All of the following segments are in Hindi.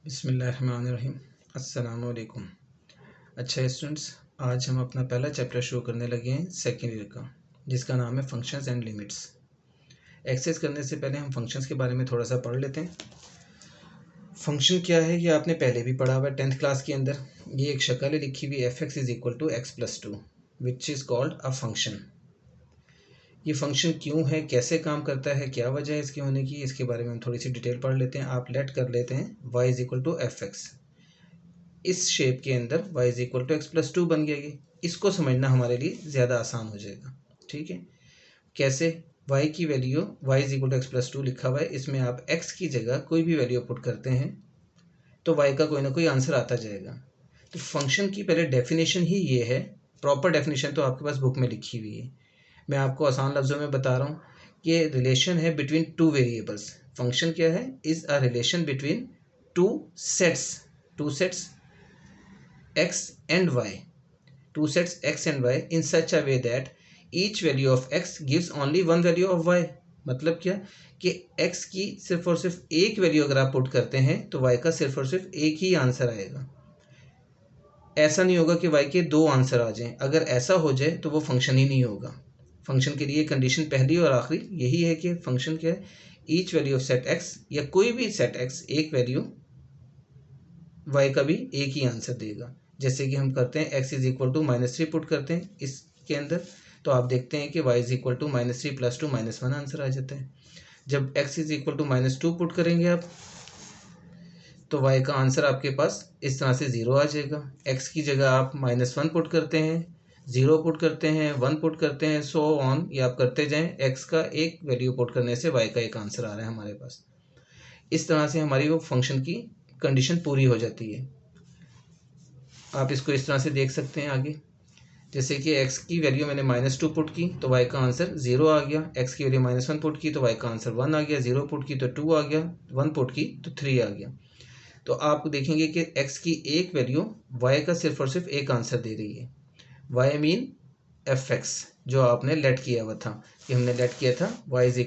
बिस्मिल्लाहिर्रहमानिर्रहीम। अस्सलाम वालेकुम। अच्छा स्टूडेंट्स, आज हम अपना पहला चैप्टर शुरू करने लगे हैं सेकेंड ईयर का, जिसका नाम है फंक्शंस एंड लिमिट्स। एक्सेस करने से पहले हम फंक्शंस के बारे में थोड़ा सा पढ़ लेते हैं। फंक्शन क्या है ये आपने पहले भी पढ़ा हुआ है 10th क्लास के अंदर। ये एक शक्ल है लिखी हुई f(x = x+2) which is called a function. ये फंक्शन क्यों है, कैसे काम करता है, क्या वजह है इसके होने की, इसके बारे में हम थोड़ी सी डिटेल पढ़ लेते हैं। आप लेट कर लेते हैं y = fx। इस शेप के अंदर y = x+2 बन गया। ये इसको समझना हमारे लिए ज़्यादा आसान हो जाएगा। ठीक है, कैसे? y की वैल्यू y = x+2 लिखा हुआ है, इसमें आप x की जगह कोई भी वैल्यू पुट करते हैं तो y का कोई ना कोई आंसर आता जाएगा। तो फंक्शन की पहले डेफिनेशन ही ये है। प्रॉपर डेफिनेशन तो आपके पास बुक में लिखी हुई है, मैं आपको आसान लफ्ज़ों में बता रहा हूँ कि रिलेशन है बिटवीन टू वेरिएबल्स। फंक्शन क्या है? Is a relation between two sets x and y, two sets x and y in such a way that each value of x gives only one value of y। मतलब क्या कि x की सिर्फ और सिर्फ एक वैल्यू अगर आप पुट करते हैं तो y का सिर्फ और सिर्फ एक ही आंसर आएगा। ऐसा नहीं होगा कि y के दो आंसर आ जाएं। अगर ऐसा हो जाए तो वो फंक्शन ही नहीं होगा। फंक्शन के लिए कंडीशन पहली और आखिरी यही है कि फंक्शन क्या है? Each value of set x या कोई भी सेट x एक वैल्यू y का भी एक ही आंसर देगा। जैसे कि हम करते हैं x = -3 पुट करते हैं इसके अंदर, तो आप देखते हैं कि y = -3 + 2 -1 आंसर आ जाता है। जब x = -2 पुट करेंगे आप तो y का आंसर आपके पास इस तरह से 0 आ जाएगा। x की जगह आप -1 पुट करते हैं, 0 पुट करते हैं, 1 पुट करते हैं, सो ऑन, ये आप करते जाएं। x का एक वैल्यू पुट करने से y का एक आंसर आ रहा है हमारे पास। इस तरह से हमारी वो फंक्शन की कंडीशन पूरी हो जाती है। आप इसको इस तरह से देख सकते हैं आगे, जैसे कि x की वैल्यू मैंने -2 पुट की तो y का आंसर 0 आ गया। x की वैल्यू -1 पुट की तो y का आंसर 1 आ गया। 0 पुट की तो 2 आ गया। 1 पुट की तो 3 आ गया। तो आप देखेंगे कि x की एक वैल्यू y का सिर्फ और सिर्फ एक आंसर दे रही है। y मीन fx, जो आपने लेट किया हुआ था, कि हमने लेट किया था y =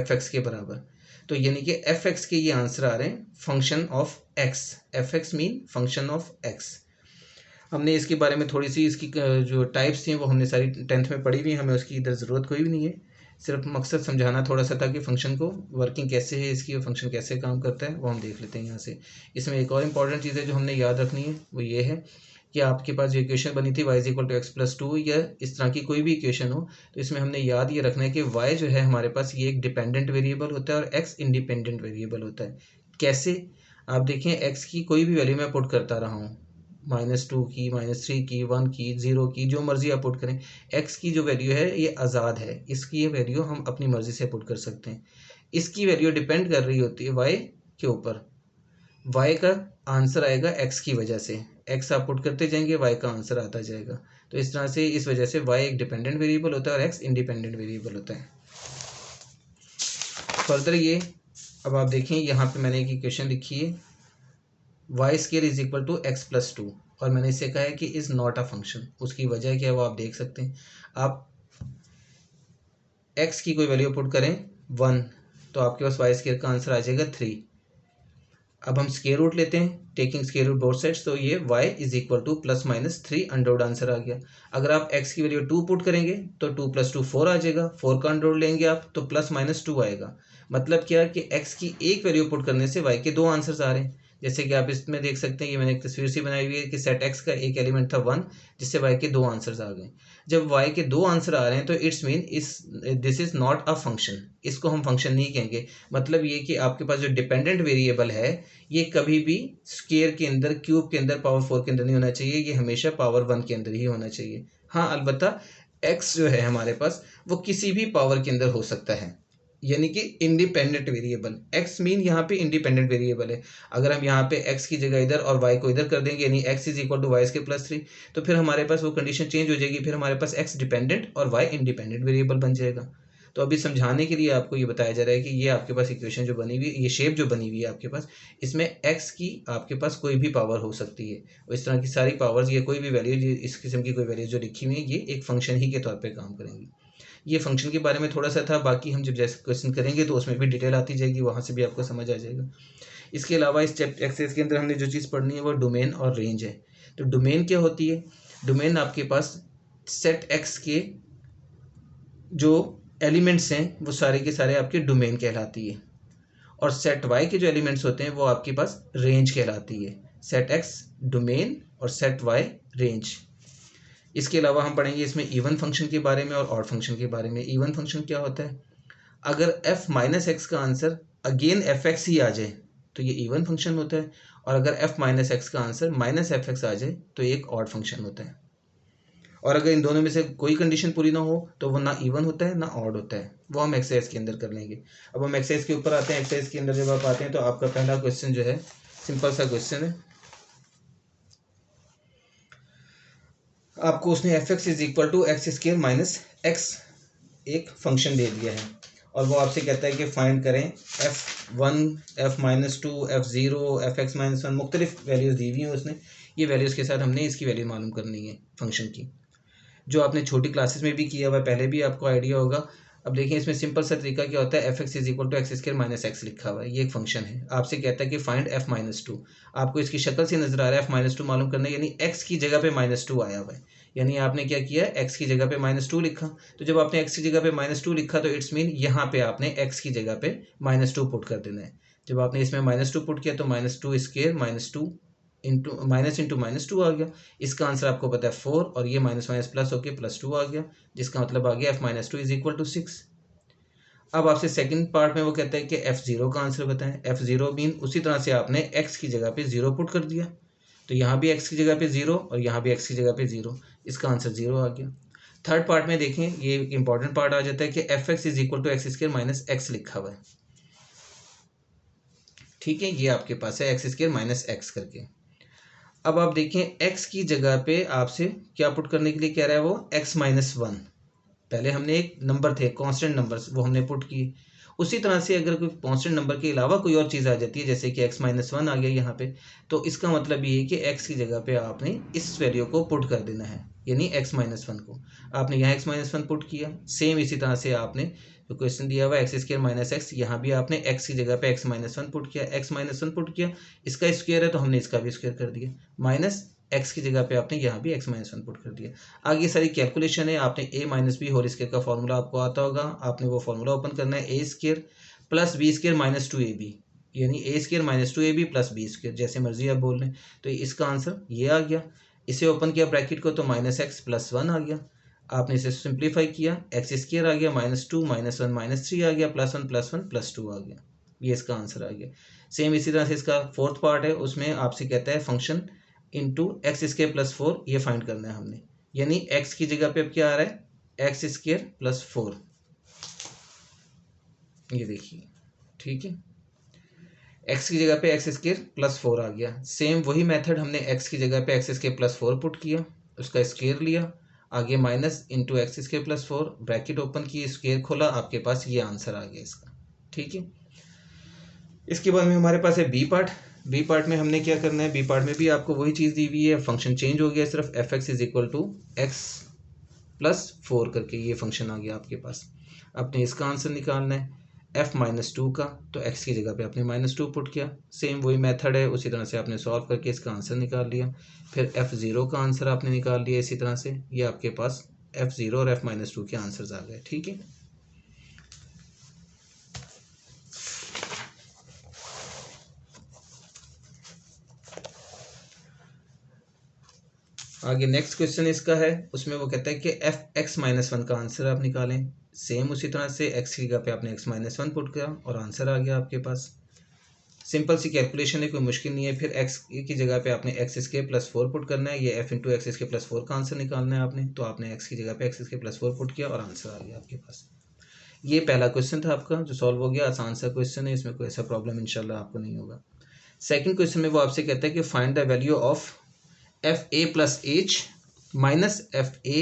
fx के बराबर। तो यानी कि fx के ये आंसर आ रहे हैं function of x। fx mean function of x। हमने इसके बारे में थोड़ी सी इसकी जो टाइप्स थी वो हमने सारी 10th में पढ़ी हुई, हमें उसकी इधर ज़रूरत कोई भी नहीं है। सिर्फ मकसद समझाना थोड़ा सा था कि फ़ंक्शन को वर्किंग कैसे है इसकी, और फंक्शन कैसे काम करता है वो हम देख लेते हैं यहाँ से। इसमें एक और इम्पॉर्टेंट चीज़ है जो हमने याद रखनी है, वो ये है कि आपके पास जो इक्वेशन बनी थी y = x+2 या इस तरह की कोई भी इक्वेशन हो, तो इसमें हमने याद ये रखना है कि y जो है हमारे पास ये एक डिपेंडेंट वेरिएबल होता है और x इंडिपेंडेंट वेरिएबल होता है। कैसे? आप देखें, x की कोई भी वैल्यू मैं पुट करता रहा हूँ, -2 की, -3 की, 1 की, 0 की, जो मर्ज़ी आप पुट करें, x की जो वैल्यू है ये आज़ाद है। इसकी ये वैल्यू हम अपनी मर्ज़ी से पुट कर सकते हैं। इसकी वैल्यू डिपेंड कर रही होती है y के ऊपर। y का आंसर आएगा x की वजह से। x आप पुट करते जाएंगे, y का आंसर आता जाएगा। तो इस तरह से, इस वजह से y एक डिपेंडेंट वेरिएबल होता है और x इंडिपेंडेंट वेरिएबल होता है। फर्दर ये, अब आप देखें यहाँ पे मैंने एक इक्वेशन लिखी है y² = x+2, और मैंने इससे कहा है कि इज़ नॉट अ फंक्शन। उसकी वजह क्या है वो आप देख सकते हैं। आप x की कोई वैल्यू पुट करें 1 तो आपके पास y² का आंसर आ जाएगा 3। अब हम स्क्वायर रूट लेते हैं, taking square root both sides, तो ये y = +-3 अंडर आंसर आ गया। अगर आप x की वैल्यू 2 पुट करेंगे तो 2 + 2 4 आ जाएगा। 4 का अंडर लेंगे आप तो +-2 आएगा। मतलब क्या कि x की एक वैल्यू पुट करने से y के दो आंसर्स आ रहे हैं। जैसे कि आप इसमें देख सकते हैं, ये मैंने एक तस्वीर सी बनाई हुई है कि सेट x का एक एलिमेंट था 1, जिससे y के दो आंसर्स आ गए। जब y के दो आंसर आ रहे हैं तो it's mean this is not a function. इसको हम फंक्शन नहीं कहेंगे। मतलब ये कि आपके पास जो डिपेंडेंट वेरिएबल है ये कभी भी स्क्वायर के अंदर, क्यूब के अंदर, पावर 4 के अंदर नहीं होना चाहिए। ये हमेशा पावर 1 के अंदर ही होना चाहिए। हाँ, अलबत्ता x जो है हमारे पास वो किसी भी पावर के अंदर हो सकता है, यानी कि इंडिपेंडेंट वेरिएबल। x मीन यहाँ पे इंडिपेंडेंट वेरिएबल है। अगर हम यहाँ पे x की जगह इधर और y को इधर कर देंगे, यानी x = y² + 3, तो फिर हमारे पास वो कंडीशन चेंज हो जाएगी। फिर हमारे पास x डिपेंडेंट और y इंडिपेंडेंट वेरिएबल बन जाएगा। तो अभी समझाने के लिए आपको ये बताया जा रहा है कि ये आपके पास इक्वेशन जो बनी हुई है, ये शेप जो बनी हुई है आपके पास, इसमें x की आपके पास कोई भी पावर हो सकती है। और इस तरह की सारी पावर्स, ये कोई भी वैल्यू, इस किस्म की कोई वैल्यू जो लिखी हुई है, ये एक फंक्शन ही के तौर पर काम करेंगी। ये फंक्शन के बारे में थोड़ा सा था, बाकी हम जब जैसे क्वेश्चन करेंगे तो उसमें भी डिटेल आती जाएगी, वहाँ से भी आपको समझ आ जाएगा। इसके अलावा इस एक्सरसाइज के अंदर हमने जो चीज़ पढ़नी है वो डोमेन और रेंज है। तो डोमेन क्या होती है? डोमेन आपके पास सेट एक्स के जो एलिमेंट्स हैं वो सारे के सारे आपके डोमेन कहलाती है, और सेट वाई के जो एलिमेंट्स होते हैं वो आपके पास रेंज कहलाती है। सेट एक्स डोमेन और सेट वाई रेंज। इसके अलावा हम पढ़ेंगे इसमें इवन फंक्शन के बारे में और ऑड फंक्शन के बारे में। इवन फंक्शन क्या होता है? अगर f माइनस एक्स का आंसर अगेन एफ एक्स ही आ जाए तो ये इवन फंक्शन होता है, और अगर f माइनस एक्स का आंसर माइनस एफ एक्स आ जाए तो ये एक ऑड फंक्शन होता है। और अगर इन दोनों में से कोई कंडीशन पूरी ना हो तो वो ना इवन होता है ना ऑड होता है। वो हम एक्सरसाइज के अंदर कर लेंगे। अब हम एक्सरसाइज के ऊपर आते हैं। एक्सरसाइज के अंदर जब आप आते हैं तो आपका पहला क्वेश्चन जो है सिंपल सा क्वेश्चन है। आपको उसने f x is equal to x square minus x एक फंक्शन दे दिया है, और वो आपसे कहता है कि फाइंड करें f1 f-2 f0 f(x-1) मुख्तलिफ वैल्यूज़ दी हुई हैं उसने। ये वैल्यूज़ के साथ हमने इसकी वैल्यू मालूम करनी है फंक्शन की, जो आपने छोटी क्लासेस में भी किया हुआ है, पहले भी आपको आइडिया होगा। अब देखिए इसमें सिंपल सा तरीका क्या होता है, f x is equal to x square minus x लिखा हुआ है, ये एक फंक्शन है। आपसे कहता है कि फाइंड f-2। आपको इसकी शक्ल से नजर आ रहा है f-2 मालूम करना है, यानी x की जगह पे -2 आया हुआ है, यानी आपने क्या किया, x की जगह पे -2 लिखा। तो जब आपने x की जगह पे -2 लिखा तो इट्स मीन यहाँ पे आपने x की जगह पे -2 पुट कर देना है। जब आपने इसमें -2 पुट किया तो -2 स्क्वायर -2 इंटू -2 आ गया। इसका आंसर आपको पता है 4, और ये माइनस माइनस प्लस होके +2 आ गया, जिसका मतलब आ गया f-2 इज इक्वल टू 6। अब आपसे सेकंड पार्ट में वो कहता है कि f0 का आंसर बताएं। f0 मीन उसी तरह से आपने x की जगह पे 0 पुट कर दिया, तो यहाँ भी x की जगह पे 0 और यहाँ भी x की जगह पे 0, इसका आंसर 0 आ गया। थर्ड पार्ट में देखें, ये इंपॉर्टेंट पार्ट आ जाता है कि f x is equal to x square minus x लिखा हुआ है। ठीक है, ये आपके पास है एक्स स्क्वायर माइनस एक्स करके। अब आप देखें x की जगह पे आपसे क्या पुट करने के लिए कह रहा है वो x-1। पहले हमने एक नंबर थे कांस्टेंट नंबर्स, वो हमने पुट किए। उसी तरह से अगर कोई कांस्टेंट नंबर के अलावा कोई और चीज़ आ जाती है, जैसे कि x-1 आ गया यहाँ पे, तो इसका मतलब ये है कि x की जगह पे आपने इस वैल्यू को पुट कर देना है, यानी x-1 को आपने यहाँ x-1 पुट किया। सेम इसी तरह से आपने जो क्वेश्चन दिया हुआ एक्स स्क्वायर माइनस एक्स, यहाँ भी आपने x की जगह पे x-1 पुट किया, x-1 पुट किया, इसका स्क्वायर है तो हमने इसका भी स्क्वायर कर दिया, माइनस x की जगह पे आपने यहाँ भी x-1 पुट कर दिया। आगे सारी कैलकुलेशन है, आपने a minus b whole square का फॉर्मूला आपको आता होगा, आपने वो फॉर्मूला ओपन करना है, a square plus b square minus 2ab, यानी a square minus 2ab plus b square, जैसे मर्जी आप बोल लें। तो इसका आंसर ये आ गया। इसे ओपन किया ब्रैकेट को तो -x+1 आ गया। आपने इसे सिंप्लीफाई किया, एक्स स्क्वायर आ गया -2 -1 -3 आ गया, +1 +1 +2 आ गया, ये इसका आंसर आ गया। सेम इसी तरह से इसका फोर्थ पार्ट है, उसमें आपसे कहता है function into x square plus 4 ये फाइंड करना है हमने, यानी x की जगह पे अब क्या आ रहा है, एक्स स्क्वायर प्लस 4, ये देखिए। ठीक है, x की जगह पे एक्स स्क्वायर प्लस 4 आ गया। सेम वही मेथड हमने x की जगह पे एक्स स्क्वायर प्लस 4 पुट किया, उसका स्क्वायर लिया, आगे minus into x square plus 4, bracket open की, स्क्वायर खोला, आपके पास ये आंसर आ गया इसका। ठीक है, इसके बाद में हमारे पास है बी पार्ट। बी पार्ट में हमने क्या करना है, बी पार्ट में भी आपको वही चीज़ दी हुई है, फंक्शन चेंज हो गया सिर्फ, f x is equal to x plus 4 करके ये फंक्शन आ गया आपके पास। आपने इसका आंसर निकालना है f-2 का, तो x की जगह पे आपने -2 पुट किया, सेम वही मेथड है, उसी तरह से आपने सॉल्व करके इसका आंसर निकाल लिया। फिर f0 का आंसर आपने निकाल लिया इसी तरह से, ये आपके पास f0 और f-2 के आंसर्स आ गए। ठीक है, आगे नेक्स्ट क्वेश्चन इसका है, उसमें वो कहता है कि f(x-1) का आंसर आप निकालें। सेम उसी तरह से x की जगह पे आपने x-1 पुट किया और आंसर आ गया आपके पास। सिंपल सी कैलकुलेशन है, कोई मुश्किल नहीं है। फिर x की जगह पे आपने एक्स स्क्वायर प्लस 4 पुट करना है, ये f into x square plus 4 का आंसर निकालना है आपने, तो आपने x की जगह पे एक्स स्क्वायर प्लस 4 पुट किया और आंसर आ गया आपके पास। ये पहला क्वेश्चन था आपका जो सॉल्व हो गया, आसान सा क्वेश्चन है, इसमें कोई ऐसा प्रॉब्लम इंशाल्लाह आपको नहीं होगा। सेकंड क्वेश्चन में वो आपसे कहता है कि find the value of fa plus H minus fa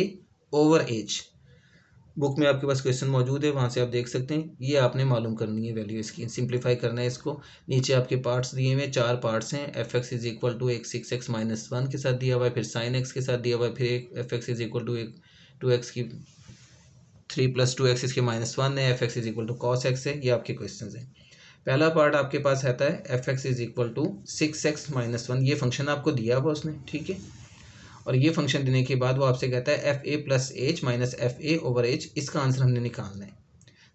over H. Book में आपके पास क्वेश्चन मौजूद है, वहाँ से आप देख सकते हैं। ये आपने मालूम करनी है वैल्यू इसकी, सिंप्लीफाई करना है इसको। नीचे आपके पार्ट्स दिए हुए हैं, 4 पार्ट्स हैं। F x is equal to एक 6x माइनस 1 के साथ दिया हुआ है, फिर साइन एक्स के साथ दिया हुआ है, फिर एक f x is equal to एक 2x की 3 + 2x इसके -1 है, f x is equal to cos x है। ये आपके क्वेश्चन हैं। पहला पार्ट आपके पास रहता है f x is equal to 6x-1, ये फंक्शन आपको दिया हुआ उसने, ठीक है। और ये फंक्शन देने के बाद वो आपसे कहता है F a plus H minus f a over H, इसका आंसर हमने निकालना है।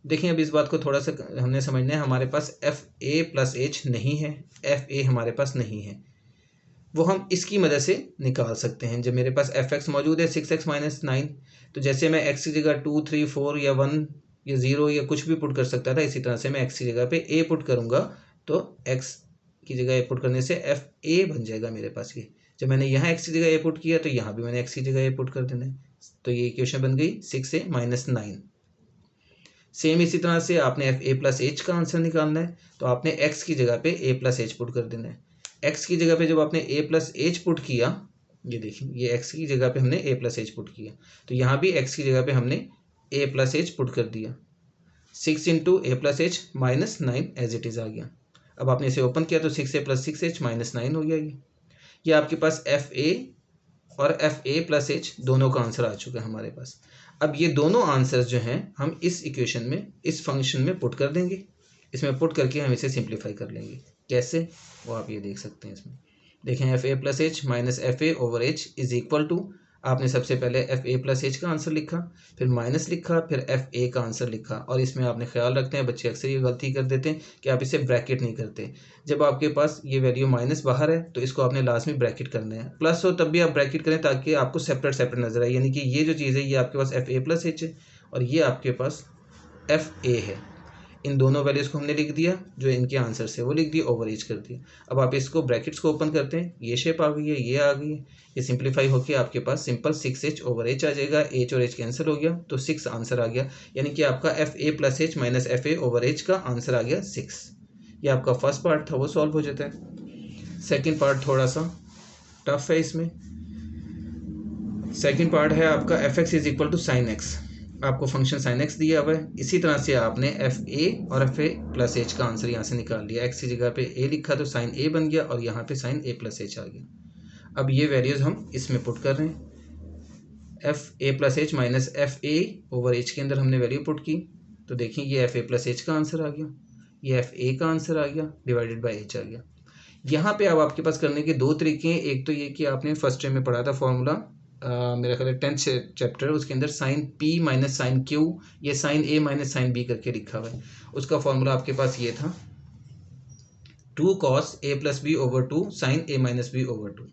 देखिए अब इस बात को थोड़ा सा हमने समझना है, हमारे पास एफ ए प्लस एच नहीं है, एफ ए हमारे पास नहीं है, वो हम इसकी मदद से निकाल सकते हैं। जब मेरे पास एफ एक्स मौजूद है 6x-9, तो जैसे मैं एक्स की जगह 2, 3, 4 या 1 या 0 या कुछ भी पुट कर सकता था, इसी तरह से मैं एक्स की जगह पे ए पुट करूँगा, तो एक्स की जगह ए पुट करने से एफ ए बन जाएगा मेरे पास। ये जब मैंने यहाँ एक्स की जगह ए पुट किया तो यहाँ भी मैंने एक्स की जगह ए पुट कर देना है, तो ये इक्वेशन बन गई 6a-9। सेम इसी तरह से आपने एफ ए प्लस एच का आंसर निकालना है, तो आपने एक्स की जगह पे ए प्लस एच पुट कर देना है। एक्स की जगह पे जब आपने ए प्लस एच पुट किया, ये देखिए ये एक्स की जगह पे हमने ए प्लस एच पुट किया, तो यहाँ भी एक्स की जगह पे हमने ए प्लस एच पुट कर दिया। 6 into A plus H minus 9 as it is आ गया। अब आपने इसे ओपन किया तो 6a प्लस 6h माइनस 9 हो गया। ये आपके पास एफ ए और एफ ए प्लस एच दोनों का आंसर आ चुका है हमारे पास। अब ये दोनों आंसर्स जो हैं हम इस इक्वेशन में, इस फंक्शन में पुट कर देंगे। इसमें पुट करके हम इसे सिंप्लीफाई कर लेंगे। कैसे, वो आप ये देख सकते हैं। इसमें देखें f a plus H minus f a over h is equal to, आपने सबसे पहले एफ ए प्लस एच का आंसर लिखा, फिर माइनस लिखा, फिर एफ ए का आंसर लिखा। और इसमें आपने ख्याल रखते हैं, बच्चे अक्सर ये गलती कर देते हैं कि आप इसे ब्रैकेट नहीं करते। जब आपके पास ये वैल्यू माइनस बाहर है तो इसको आपने लास्ट में ब्रैकेट करना है, प्लस हो तब भी आप ब्रैकेट करें ताकि आपको सेपरेट सेपरेट नजर आए। यानी कि ये जो चीज़ है ये आपके पास एफ ए प्लस एच है और ये आपके पास एफ ए है। इन दोनों वैल्यूज़ को हमने लिख दिया, जो इनके आंसर से वो लिख दिया, ओवर एच कर दिया। अब आप इसको ब्रैकेट्स को ओपन करते हैं, ये शेप आ गई है, ये आ गई है, ये सिंप्लीफाई होकर आपके पास सिंपल 6h ओवर एच आ जाएगा। एच और एच कैंसिल हो गया तो 6 आंसर आ गया। यानी कि आपका F a plus H minus f a over H का आंसर आ गया 6। ये आपका फर्स्ट पार्ट था, वो सॉल्व हो जाता है। सेकेंड पार्ट थोड़ा सा टफ है। इसमें सेकेंड पार्ट है आपका f x is equal to sine x. आपको फंक्शन साइन एक्स दिया हुआ है, इसी तरह से आपने एफ ए और एफ ए प्लस एच का आंसर यहाँ से निकाल लिया। एक्स की जगह पे ए लिखा तो साइन ए बन गया और यहाँ पे साइन ए प्लस एच आ गया। अब ये वैल्यूज़ हम इसमें पुट कर रहे हैं। F a plus H minus f a over H के अंदर हमने वैल्यू पुट की, तो देखिए ये एफ ए प्लस एच का आंसर आ गया, ये एफ ए का आंसर आ गया, डिवाइडेड बाई एच आ गया। यहाँ पे अब आपके पास करने के दो तरीके हैं। एक तो ये कि आपने फर्स्ट टाइम में पढ़ा था फॉर्मूला, मेरा ख्याल है 10th चैप्टर, उसके अंदर sine p minus sine q, ये sine a minus sine b करके लिखा हुआ है। उसका फॉर्मूला आपके पास ये था 2 cos a plus b over 2 sine a minus b over 2।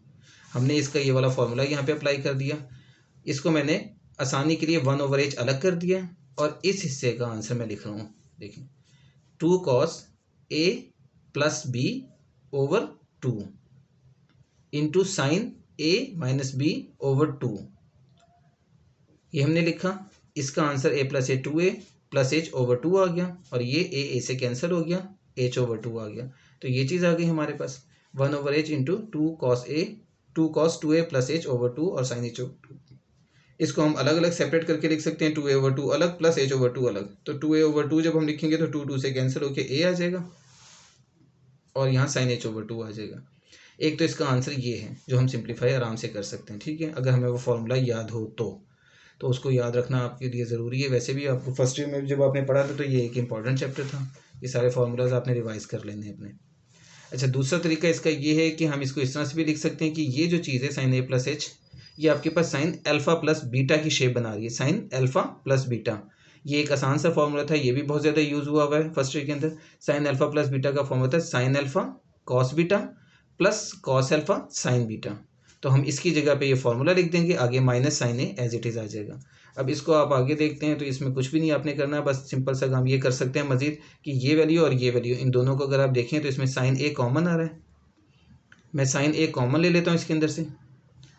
हमने इसका ये वाला फॉर्मूला यहाँ पे अप्लाई कर दिया। इसको मैंने आसानी के लिए 1 ओवर एच अलग कर दिया और इस हिस्से का आंसर मैं लिख रहा हूँ। देखिए 2 cos a plus b over 2 into sine a minus b over 2, ये हमने लिखा। इसका answer a plus a 2a plus h over 2 आ गया और ये a से कैंसिल हो गया, h ओवर 2 आ गया। तो ये चीज़ आ गई हमारे पास 1 over H into 2 cos 2a plus h over 2 और साइन एच ओवर 2। इसको हम अलग अलग सेपरेट करके लिख सकते हैं, 2a ओवर 2 अलग प्लस h ओवर 2 अलग। तो 2a ओवर 2 जब हम लिखेंगे तो 2 से कैंसिल होकर a आ जाएगा और यहाँ साइन h ओवर 2 आ जाएगा। एक तो इसका आंसर ये है जो हम सिंप्लीफाई आराम से कर सकते हैं, ठीक है, अगर हमें वो फॉर्मूला याद हो तो उसको याद रखना आपके लिए ज़रूरी है। वैसे भी आपको फर्स्ट ईयर में जब आपने पढ़ा था तो ये एक इंपॉर्टेंट चैप्टर था, ये सारे फार्मूलाज आपने रिवाइज कर लेने अपने। अच्छा, दूसरा तरीका इसका ये है कि हम इसको इस तरह से भी लिख सकते हैं कि ये जो चीज़ है साइन ए प्लस एच, ये आपके पास साइन अल्फ़ा प्लस बीटा की शेप बना रही है, साइन अल्फ़ा प्लस बीटा। ये एक आसान सा फॉर्मूला था, ये भी बहुत ज़्यादा यूज़ हुआ है फर्स्ट ईयर के अंदर। साइन अल्फ़ा प्लस बीटा का फॉर्मूला था sine alpha cos beta plus cos alpha sine beta. तो हम इसकी जगह पे ये फॉर्मूला लिख देंगे, आगे minus sign A as it is आ जाएगा। अब इसको आप आगे देखते हैं तो इसमें कुछ भी नहीं आपने करना है, बस सिंपल सा काम ये कर सकते हैं मज़ीद कि ये वैल्यू और ये वैल्यू, इन दोनों को अगर आप देखें तो इसमें साइन ए कॉमन आ रहा है। मैं साइन ए कॉमन ले लेता हूँ इसके अंदर से,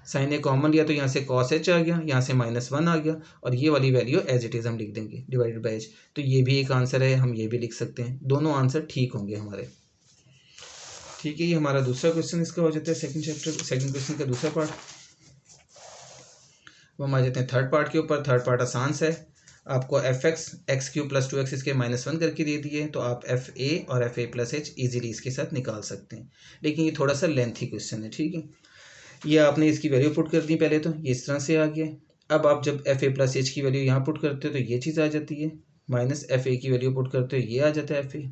साइन ए कॉमन लिया तो यहाँ से कॉस एच आ गया, यहाँ से -1 आ गया और ये वाली वैल्यू एज इट इज़ हम लिख देंगे डिवाइडेड बाई एच। तो ये भी एक आंसर है, हम ये भी लिख सकते हैं, दोनों आंसर ठीक होंगे हमारे। ठीक है, ये हमारा दूसरा क्वेश्चन इसका हो जाता है सेकंड क्वेश्चन का दूसरा पार्ट। वो हम आ जाते हैं थर्ड पार्ट के ऊपर। थर्ड पार्ट आसान सा है, आपको F x Q plus 2x इसके -1 करके दे दिए, तो आप एफ ए और F a plus H easily इसके साथ निकाल सकते हैं। लेकिन ये थोड़ा सा लेंथी क्वेश्चन है, ठीक है। ये आपने इसकी वैल्यू पुट कर दी पहले, तो ये इस तरह से आ गया। अब आप जब एफ ए प्लस एच की वैल्यू यहाँ पुट करते हो तो ये चीज़ आ जाती है, माइनस एफ ए की वैल्यू पुट करते हो ये आ जाता है एफ ए।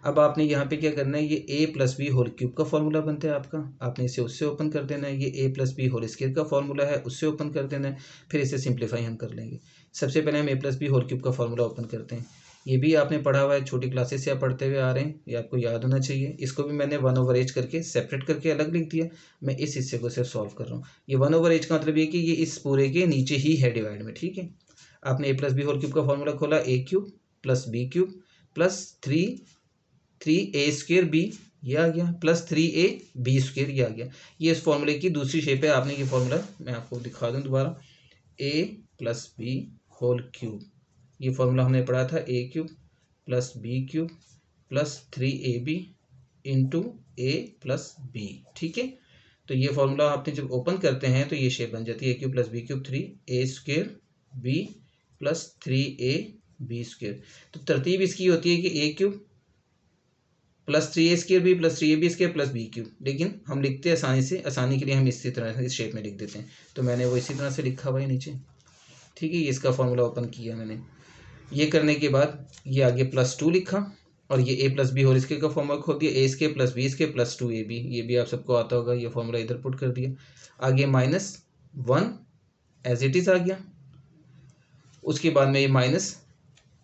अब आपने यहाँ पे क्या करना है, ये a plus b whole cube का फॉर्मूला बनता है आपका, आपने इसे उससे ओपन कर देना है। ये a plus b whole square का फॉर्मूला है, उससे ओपन कर देना है। फिर इसे सिंप्लीफाई हम कर लेंगे। सबसे पहले हम a plus b whole cube का फॉर्मूला ओपन करते हैं। ये भी आपने पढ़ा हुआ है, छोटी क्लासेस से आप पढ़ते हुए आ रहे हैं, ये आपको याद होना चाहिए। इसको भी मैंने 1/h करके सेपरेट करके अलग लिख दिया। मैं इस हिस्से को सिर्फ सॉल्व कर रहा हूँ। ये 1/h का मतलब ये कि ये इस पूरे के नीचे ही है डिवाइड में, ठीक है। आपने a plus b whole cube का फॉर्मूला खोला, a cube plus b cube plus 3a square b, ये आ गया, प्लस 3ab स्क्वेयर, ये आ गया। ये इस फॉर्मूले की दूसरी शेप है। आपने ये फॉर्मूला मैं आपको दिखा दूं दोबारा, a plus b whole cube, ये फॉर्मूला हमने पढ़ा था, a cube plus b cube plus 3ab into a plus b, ठीक है। तो ये फॉर्मूला आपने जब ओपन करते हैं तो ये शेप बन जाती है, a cube plus b cube 3a square b plus 3ab square. तो तरतीब इसकी होती है कि a cube plus 3a square b plus 3ab square plus b cube, लेकिन हम लिखते हैं आसानी से, आसानी के लिए हम इसी तरह से इस शेप में लिख देते हैं। तो मैंने वो इसी तरह से लिखा हुआ है नीचे, ठीक है। ये इसका फॉर्मूला ओपन किया मैंने। ये करने के बाद ये आगे +2 लिखा, और ये a plus b whole square का फॉर्मूला खोल दिया, a square plus b square plus 2ab, ये भी आप सबको आता होगा। ये फॉर्मूला इधर पुट कर दिया। आगे -1 एज इट इज़ आ गया। उसके बाद में ये माइनस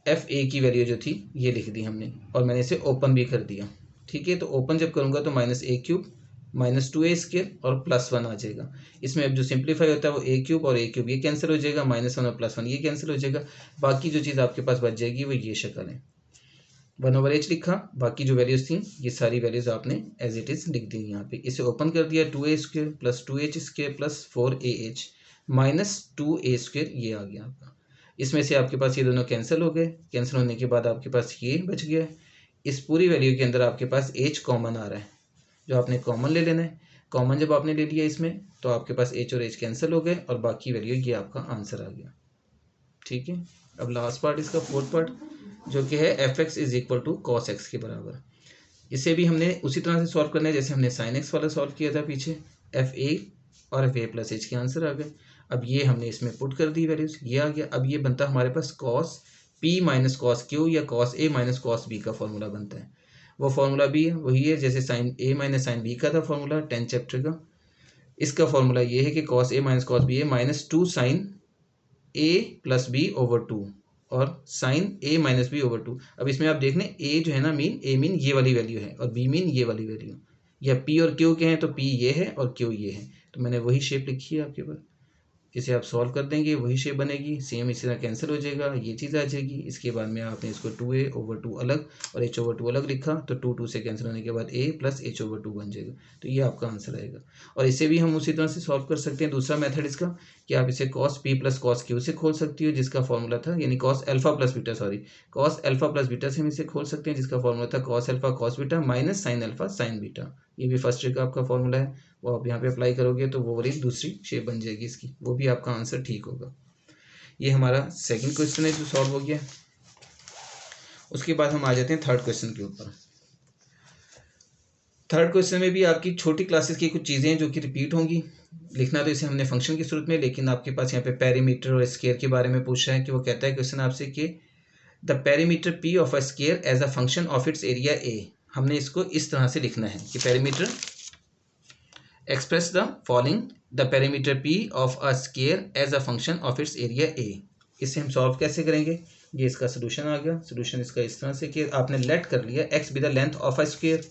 एफ ए की वैल्यू जो थी ये लिख दी हमने, और मैंने इसे ओपन भी कर दिया, ठीक है। तो ओपन जब करूँगा तो -a क्यूब -2a स्क्वायर और +1 आ जाएगा। इसमें अब जो सिंप्लीफाई होता है वो a क्यूब और a क्यूब ये कैंसिल हो जाएगा, -1 और +1 ये कैंसिल हो जाएगा। बाकी जो चीज़ आपके पास बच जाएगी वो ये शक्ल है। 1/h लिखा, बाकी जो वैल्यूज़ थी ये सारी वैल्यूज़ आपने एज इट इज़ लिख दी यहाँ पे। इसे ओपन कर दिया, 2a square plus 2h square plus 4ah -2a square, ये आ गया आपका। इसमें से आपके पास ये दोनों कैंसिल हो गए। कैंसिल होने के बाद आपके पास ये बच गया। इस पूरी वैल्यू के अंदर आपके पास h कॉमन आ रहा है, जो आपने कॉमन ले लेना है। कॉमन जब आपने ले लिया इसमें तो आपके पास h और h कैंसिल हो गए, और बाकी वैल्यू ये आपका आंसर आ गया, ठीक है। अब लास्ट पार्ट इसका, फोर्थ पार्ट, जो कि है f(x) is equal to cos x के बराबर। इसे भी हमने उसी तरह से सॉल्व करना है जैसे हमने sin x वाला सॉल्व किया था पीछे। fa और fa प्लस h के आंसर आ गए। अब ये हमने इसमें पुट कर दी वैल्यूज, ये आ गया। अब ये बनता है हमारे पास cos p minus cos q या cos a minus cos b का फॉर्मूला बनता है। वो फॉर्मूला भी वही है जैसे sin a minus sin b का था फॉर्मूला 10 चैप्टर का। इसका फॉर्मूला ये है कि cos a minus cos b है -2 sin a plus b over 2 और sin a minus b over 2। अब इसमें आप देख लें, a जो है ना मीन, a मीन ये वाली वैल्यू है और b मीन ये वाली वैल्यू, या p और q के हैं तो p ये है और q ये है। तो मैंने वही शेप लिखी है आपके पास। इसे आप सॉल्व कर देंगे, वही शेप बनेगी, सेम इसी तरह कैंसिल हो जाएगा, ये चीज़ आ जाएगी। इसके बाद में आपने इसको 2a ओवर 2 अलग और h ओवर 2 अलग लिखा, तो 2 से कैंसिल होने के बाद a प्लस h ओवर 2 बन जाएगा। तो ये आपका आंसर आएगा। और इसे भी हम उसी तरह से सॉल्व कर सकते हैं। दूसरा मेथड इसका कि आप इसे cos p plus cos q से खोल सकती हो, जिसका फॉर्मूला था, यानी cos alpha plus beta, cos alpha plus beta से हम इसे खोल सकते हैं, जिसका फॉर्मूला था cos alpha cos beta minus sin alpha sin beta. ये भी फर्स्ट ट्रिक आपका फॉर्मूला है, वो आप यहाँ पे अप्लाई करोगे तो वो वाली दूसरी शेप बन जाएगी इसकी, वो भी आपका आंसर ठीक होगा। ये हमारा सेकंड क्वेश्चन है जो सॉल्व हो गया। उसके बाद हम आ जाते हैं थर्ड क्वेश्चन के ऊपर। थर्ड क्वेश्चन में भी आपकी छोटी क्लासेस की कुछ चीज़ें हैं जो कि रिपीट होंगी। लिखना तो इसे हमने फंक्शन की सूरत में, लेकिन आपके पास यहाँ पे पेरीमीटर और स्क्वायर के बारे में पूछा है कि वो कहता है क्वेश्चन आपसे कि the perimeter p of a square as a function of its area a. हमने इसको इस तरह से लिखना है कि perimeter express the following, the perimeter p of a square as a function of its area a. इसे हम सॉल्व कैसे करेंगे, ये इसका सोल्यूशन आ गया। सोल्यूशन इसका इस तरह से कि आपने लेट कर लिया x be the length of a square.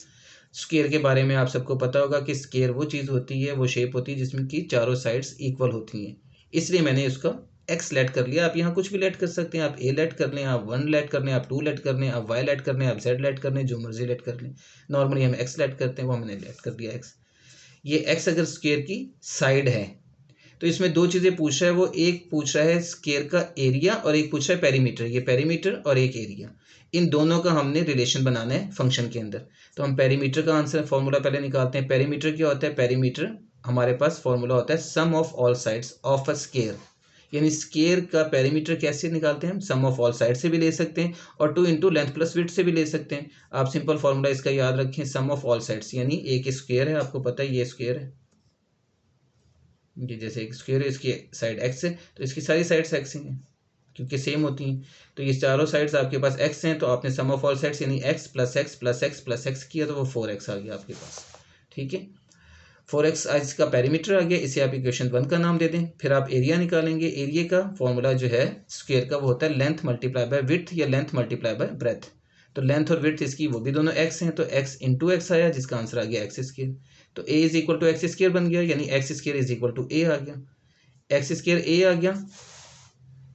Square के बारे में आप सबको पता होगा कि स्क्वायर वो चीज़ होती है, वो शेप होती है जिसमें कि चारों साइड्स इक्वल होती हैं, इसलिए मैंने उसका एक्स लेट कर लिया। आप यहाँ कुछ भी लेट कर सकते हैं, आप ए लेट कर लें, आप 1 लेट कर लें, आप 2 लेट कर लें, आप वाई लेट कर लें, आप जेड लेट कर लें, जो मर्जी लेट कर लें। नॉर्मली हम एक्स लेट करते हैं, वो हमने लेट कर दिया एक्स। ये एक्स अगर स्क्वायर की साइड है तो इसमें दो चीज़ें पूछ रहा है वो, एक पूछ रहा है स्क्वायर का एरिया और एक पूछ रहा है पेरीमीटर। ये पेरीमीटर और एक एरिया, इन दोनों का हमने रिलेशन बनाना है फंक्शन के अंदर। तो हम पेरीमीटर का आंसर फॉर्मूला पहले निकालते हैं। पेरीमीटर क्या होता है, पेरीमीटर हमारे पास फॉर्मूला होता है sum of all sides of a square. यानी स्क्वायर का पेरीमीटर कैसे निकालते हैं हम, सम ऑफ ऑल साइड से भी ले सकते हैं और 2 इंटू लेंथ प्लस विड्थ से भी ले सकते हैं। आप सिंपल फॉर्मूला इसका याद रखें, सम ऑफ ऑल साइड्स, यानी एक स्क्वायर है, आपको पता है ये स्क्वायर है, ये जैसे एक स्क्वायर है, इसकी साइड एक्स है तो इसकी सारी साइड्स एक्स हैं, क्योंकि सेम होती हैं। तो ये चारों साइड्स आपके पास x हैं, तो आपने सम ऑफ ऑल साइड्स यानी x plus x plus x plus x किया तो वो 4x आ गया आपके पास। ठीक है, 4x आज का पेरीमीटर आ गया, इसे आप इक्वेशन 1 का नाम दे दें। फिर आप एरिया निकालेंगे। एरिया का फॉर्मूला जो है स्क्वायर का वो होता है लेंथ मल्टीप्लाई बाय विड्थ या लेंथ मल्टीप्लाई बाय ब्रेथ। तो लेंथ और विड्थ इसकी वो भी दोनों x हैं, तो x इंटू एक्स आया जिसका आंसर आ गया एक्स स्क्वायर। तो a is equal to x square बन गया, यानी x square is equal to a आ गया। एक्स स्क्वायर a आ गया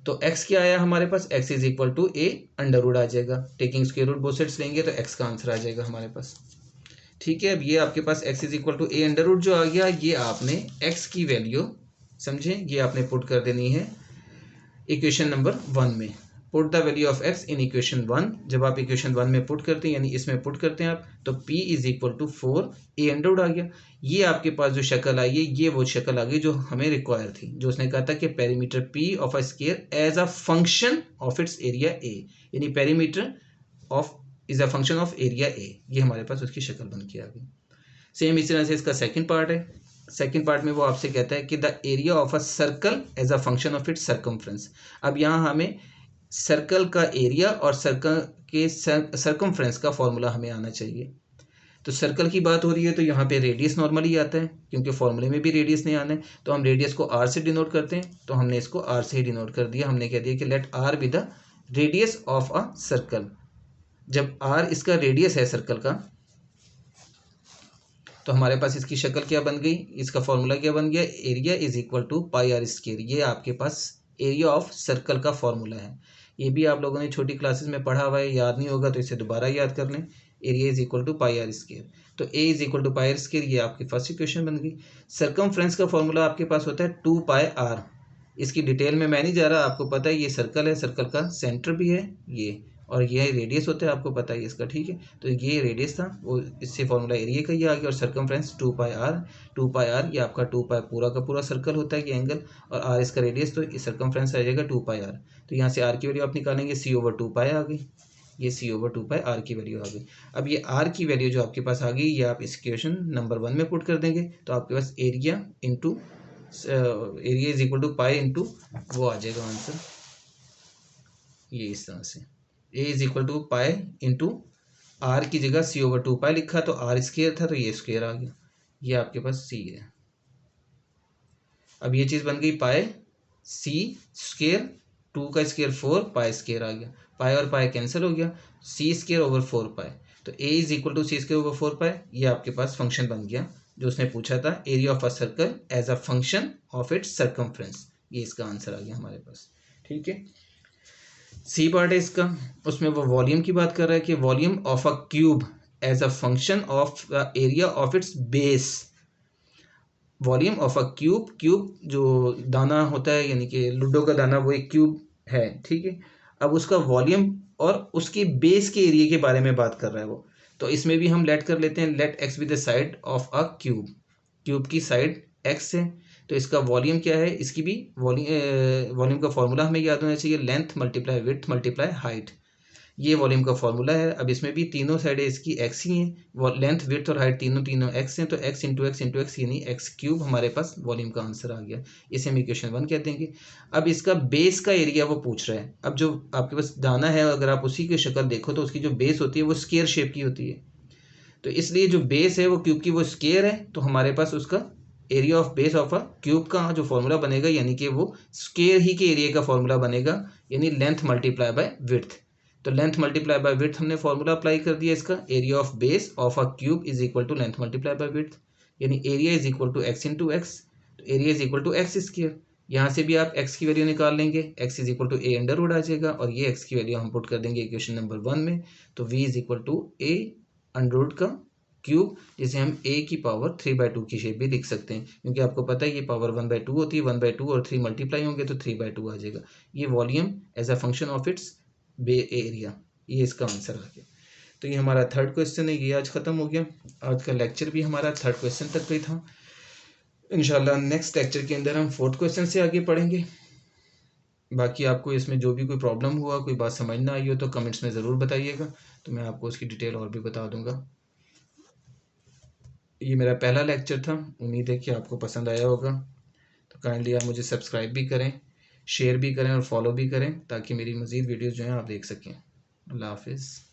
तो x क्या आया हमारे पास, x is equal to a under root आ जाएगा। Taking square root both sides लेंगे तो x का आंसर आ जाएगा हमारे पास। ठीक है, अब ये आपके पास x is equal to a under root जो आ गया, ये आपने x की वैल्यू समझे, ये आपने पुट कर देनी है इक्वेशन नंबर 1 में। Put the value of x in equation 1। जब आप इक्वेशन 1 में पुट करते हैं यानी इसमें पुट करते हैं आप, तो p is equal to 4 a under root आ गया। ये आपके पास जो शक्ल आई है ये वो शक्ल आ गई जो हमें रिक्वायर थी, जो उसने कहा था कि perimeter p of a square as a function of its area a, यानी perimeter of is a function of area a। ये हमारे पास उसकी शक्ल बन के आ गई। सेम इस तरह से इसका सेकंड पार्ट है। सेकंड पार्ट में वो आपसे कहता है कि the area of a circle as a function of its circumference. अब यहाँ हमें सर्कल का एरिया और सर्कल के सर्कमफ्रेंस का फॉर्मूला हमें आना चाहिए। तो सर्कल की बात हो रही है तो यहाँ पे रेडियस नॉर्मली आता है, क्योंकि फॉर्मूले में भी रेडियस नहीं आना है, तो हम रेडियस को r से डिनोट करते हैं। तो हमने इसको r से ही डिनोट कर दिया। हमने कह दिया कि let r be the radius of a circle. जब r इसका रेडियस है सर्कल का, तो हमारे पास इसकी शक्ल क्या बन गई, इसका फॉर्मूला क्या बन गया, area is equal to pi r square. ये आपके पास एरिया ऑफ सर्कल का फॉर्मूला है। ये भी आप लोगों ने छोटी क्लासेस में पढ़ा हुआ है, याद नहीं होगा तो इसे दोबारा याद कर लें। Area is equal to pi r square, तो A is equal to pi r square, ये आपकी फर्स्ट इक्वेशन बन गई। सर्कमफ्रेंस का फॉर्मूला आपके पास होता है 2 पाई आर। इसकी डिटेल में मैं नहीं जा रहा, आपको पता है ये सर्कल है, सर्कल का सेंटर भी है ये, और ये रेडियस होता है, आपको पता है इसका। ठीक है, तो ये रेडियस था, वो इससे फॉर्मूला एरिया का ही आ गया। और circumference 2 pi r, 2 pi r ये आपका 2 पाई पूरा का पूरा सर्कल होता है ये एंगल, और आर इसका रेडियस, तो इस सर्कमफ्रेंस आ जाएगा 2 पाई आर। तो यहाँ से आर की वैल्यू आप निकालेंगे, सी ओवर 2 पाई आ गई, ये सी ओवर 2 पाई आर की वैल्यू आ गई। अब ये आर की वैल्यू जो आपके पास आ गई, ये आप इस इक्वेशन नंबर 1 में पुट कर देंगे, तो आपके पास area into area is equal to pi into वो आ जाएगा आंसर, ये इस तरह से A is equal to pi into r की जगह सी ओवर 2 पाई लिखा, तो आर स्क्वायर था तो ये स्क्वायर आ गया, ये आपके पास सी है। अब ये चीज़ बन गई पाई सी स्क्वायर, 2 का स्क्वायर 4 पाई स्क्वायर आ गया, पाई और पाई कैंसिल हो गया, सी स्क्वायर ओवर 4 पाई, तो A is equal to C square over 4 pi. ये आपके पास फंक्शन बन गया जो उसने पूछा था, area of a circle as a function of its circumference. ये इसका आंसर आ गया हमारे पास। ठीक है, सी पार्ट है इसका, उसमें वो वॉल्यूम की बात कर रहा है कि volume of a cube as a function of the area of its base. Volume of a cube, cube जो दाना होता है यानी कि लूडो का दाना, वो एक क्यूब है। ठीक है, अब उसका वॉल्यूम और उसके बेस के एरिया के बारे में बात कर रहा है वो, तो इसमें भी हम लेट कर लेते हैं, let x be the side of a cube. Cube की साइड एक्स है, तो इसका वॉल्यूम क्या है, इसकी भी वॉल्यूम का फॉर्मूला हमें याद होना चाहिए, length multiply width multiply height, ये वॉल्यूम का फॉर्मूला है। अब इसमें भी तीनों साइडें इसकी एक्स ही हैं, लेंथ विड्थ और हाइट तीनों एक्स हैं, तो एक्स इंटू एक्स यानी एक्स क्यूब हमारे पास वॉल्यूम का आंसर आ गया। इसे हम इक्वेशन 1 कहते हैं। अब इसका बेस का एरिया वो पूछ रहा है। अब जो आपके पास दाना है, अगर आप उसी की शक्ल देखो तो उसकी जो बेस होती है वो स्क्वायर शेप की होती है, तो इसलिए जो बेस है वो क्यूब की वो स्क्वायर है, तो हमारे पास उसका area of base of a cube का जो फॉर्मूला बनेगा, यानी कि वो स्क्वायर ही के एरिया का फॉर्मूला बनेगा, यानी लेंथ मल्टीप्लाई बाय विड्थ। तो लेंथ मल्टीप्लाई बाय विड्थ हमने फॉर्मूला अप्लाई कर दिया इसका, area of base of a cube is equal to length multiply by width, यानी area is equal to x into x, तो area is equal to x square. यहाँ से भी आप x की वैल्यू निकाल लेंगे, x is equal to A under root आ जाएगा, और ये x की वैल्यू हम पुट कर देंगे इक्वेशन नंबर 1 में, तो v is equal to A under root का क्यूब, जिसे हम a की पावर 3/2 की शेप भी लिख सकते हैं, क्योंकि आपको पता है ये पावर 1/2 होती है, 1/2 और 3 मल्टीप्लाई होंगे तो 3/2 आ जाएगा। ये volume as a function of its area, ये इसका आंसर आ गया। तो ये हमारा थर्ड क्वेश्चन है, ये आज ख़त्म हो गया। आज का लेक्चर भी हमारा थर्ड क्वेश्चन तक ही था। इंशाल्लाह नेक्स्ट लेक्चर के अंदर हम फोर्थ क्वेश्चन से आगे पढ़ेंगे। बाकी आपको इसमें जो भी कोई प्रॉब्लम हुआ, कोई बात समझ ना आई हो तो कमेंट्स में ज़रूर बताइएगा, तो मैं आपको उसकी डिटेल और भी बता दूंगा। ये मेरा पहला लेक्चर था, उम्मीद है कि आपको पसंद आया होगा, तो काइंडली आप मुझे सब्सक्राइब भी करें, शेयर भी करें और फॉलो भी करें ताकि मेरी मज़ीद वीडियोज़ जो हैं आप देख सकें। अल्लाह हाफ़िज़।